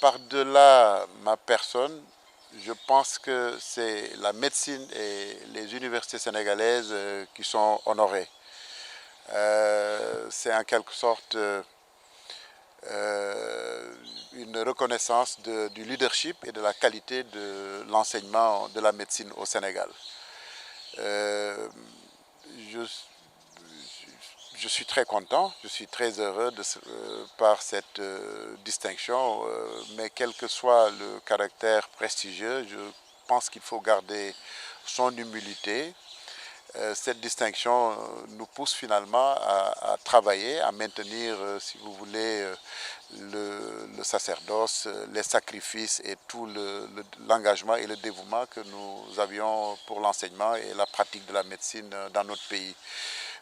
Par-delà ma personne, je pense que c'est la médecine et les universités sénégalaises qui sont honorées. C'est en quelque sorte une reconnaissance du leadership et de la qualité de l'enseignement de la médecine au Sénégal. Euh, je, je suis très content, je suis très heureux par cette distinction, mais quel que soit le caractère prestigieux, je pense qu'il faut garder son humilité. Cette distinction nous pousse finalement à travailler, à maintenir, si vous voulez, le sacerdoce, les sacrifices et tout l'engagement et le dévouement que nous avions pour l'enseignement et la pratique de la médecine dans notre pays.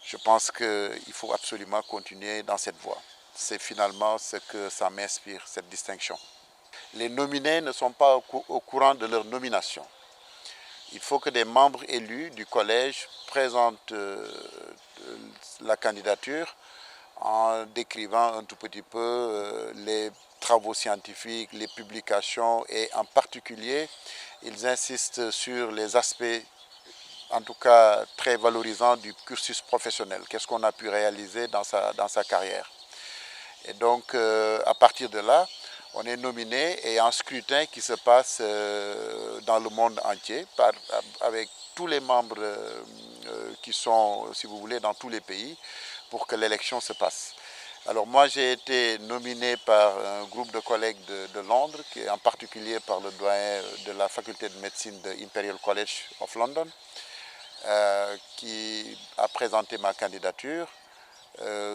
Je pense qu'il faut absolument continuer dans cette voie. C'est finalement ce que ça m'inspire, cette distinction. Les nominés ne sont pas au courant de leur nomination. Il faut que des membres élus du collège présentent la candidature en décrivant un tout petit peu les travaux scientifiques, les publications et en particulier, ils insistent sur les aspects en tout cas très valorisants du cursus professionnel. Qu'est-ce qu'on a pu réaliser dans sa carrière. Et donc, à partir de là, on est nominé et un scrutin qui se passe dans le monde entier avec tous les membres qui sont, si vous voulez, dans tous les pays pour que l'élection se passe. Alors moi, j'ai été nominé par un groupe de collègues de Londres, en particulier par le doyen de la faculté de médecine de Imperial College of London, qui a présenté ma candidature.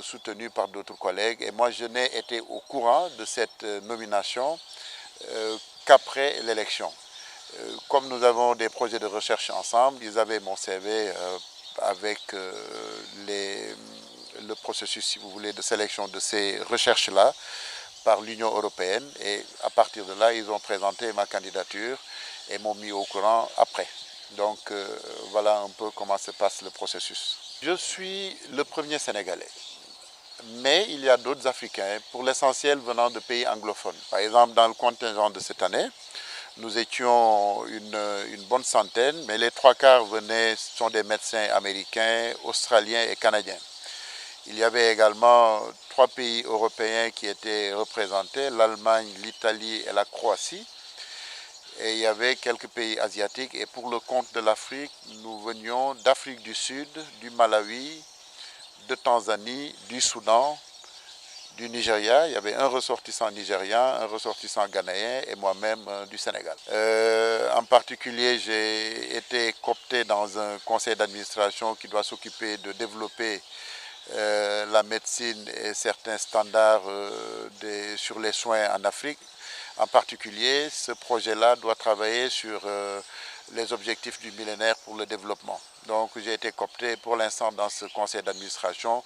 Soutenu par d'autres collègues. Et moi, je n'ai été au courant de cette nomination qu'après l'élection. Comme nous avons des projets de recherche ensemble, ils avaient mon CV avec le processus, si vous voulez, de sélection de ces recherches-là par l'Union européenne. Et à partir de là, ils ont présenté ma candidature et m'ont mis au courant après. Donc voilà un peu comment se passe le processus. Je suis le premier Sénégalais, mais il y a d'autres Africains, pour l'essentiel venant de pays anglophones. Par exemple, dans le contingent de cette année, nous étions une bonne centaine, mais les trois quarts sont des médecins américains, australiens et canadiens. Il y avait également 3 pays européens qui étaient représentés, l'Allemagne, l'Italie et la Croatie. Et il y avait quelques pays asiatiques. Et pour le compte de l'Afrique, nous venions d'Afrique du Sud, du Malawi, de Tanzanie, du Soudan, du Nigeria. Il y avait un ressortissant nigérien, un ressortissant ghanéen et moi-même du Sénégal. En particulier, j'ai été coopté dans un conseil d'administration qui doit s'occuper de développer la médecine et certains standards sur les soins en Afrique. En particulier, ce projet-là doit travailler sur les objectifs du millénaire pour le développement. Donc j'ai été coopté pour l'instant dans ce conseil d'administration.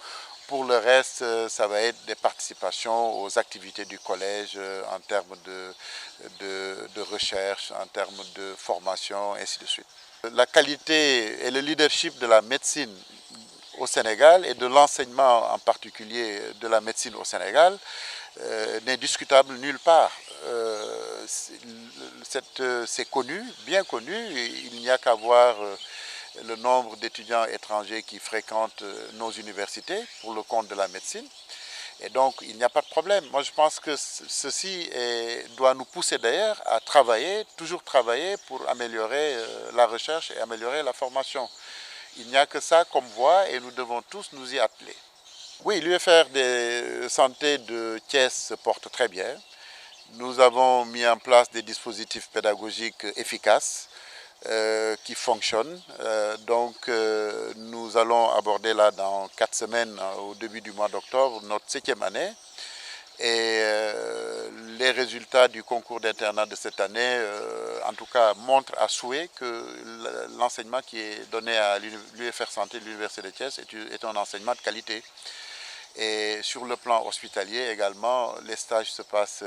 Pour le reste, ça va être des participations aux activités du collège en termes de recherche, en termes de formation, ainsi de suite. La qualité et le leadership de la médecine au Sénégal et de l'enseignement en particulier de la médecine au Sénégal n'est discutable nulle part. C'est connu, bien connu, il n'y a qu'à voir le nombre d'étudiants étrangers qui fréquentent nos universités pour le compte de la médecine. Et donc, il n'y a pas de problème. Moi, je pense que ceci doit nous pousser d'ailleurs à travailler, toujours travailler pour améliorer la recherche et améliorer la formation. Il n'y a que ça comme voie et nous devons tous nous y atteler. Oui, l'UFR de santé de Thiès se porte très bien. Nous avons mis en place des dispositifs pédagogiques efficaces qui fonctionnent. Nous allons aborder là dans 4 semaines, au début du mois d'octobre, notre 7e année. Et les résultats du concours d'internat de cette année, en tout cas, montrent à souhait que l'enseignement qui est donné à l'UFR Santé de l'Université de Thiès est un enseignement de qualité. Et sur le plan hospitalier également, les stages se passent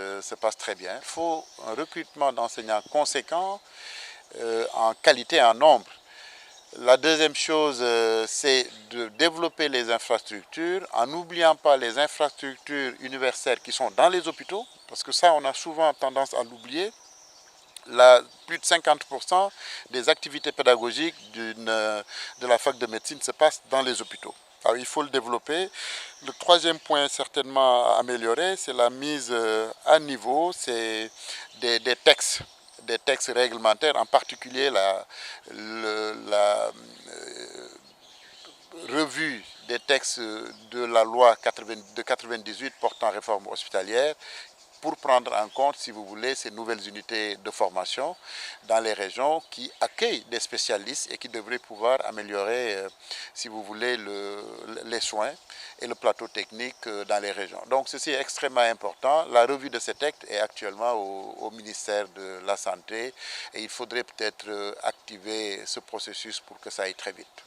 très bien. Il faut un recrutement d'enseignants conséquent en qualité et en nombre. La deuxième chose, c'est de développer les infrastructures en n'oubliant pas les infrastructures universitaires qui sont dans les hôpitaux, parce que ça, on a souvent tendance à l'oublier. Plus de 50% des activités pédagogiques de la fac de médecine se passent dans les hôpitaux. Alors, il faut le développer. Le troisième point certainement à améliorer, c'est la mise à niveau, c'est des textes réglementaires, en particulier la revue des textes de la loi de 98 portant réforme hospitalière, pour prendre en compte, si vous voulez, ces nouvelles unités de formation dans les régions qui accueillent des spécialistes et qui devraient pouvoir améliorer, si vous voulez, les soins et le plateau technique dans les régions. Donc ceci est extrêmement important. La revue de ces textes est actuellement au ministère de la Santé et il faudrait peut-être activer ce processus pour que ça aille très vite.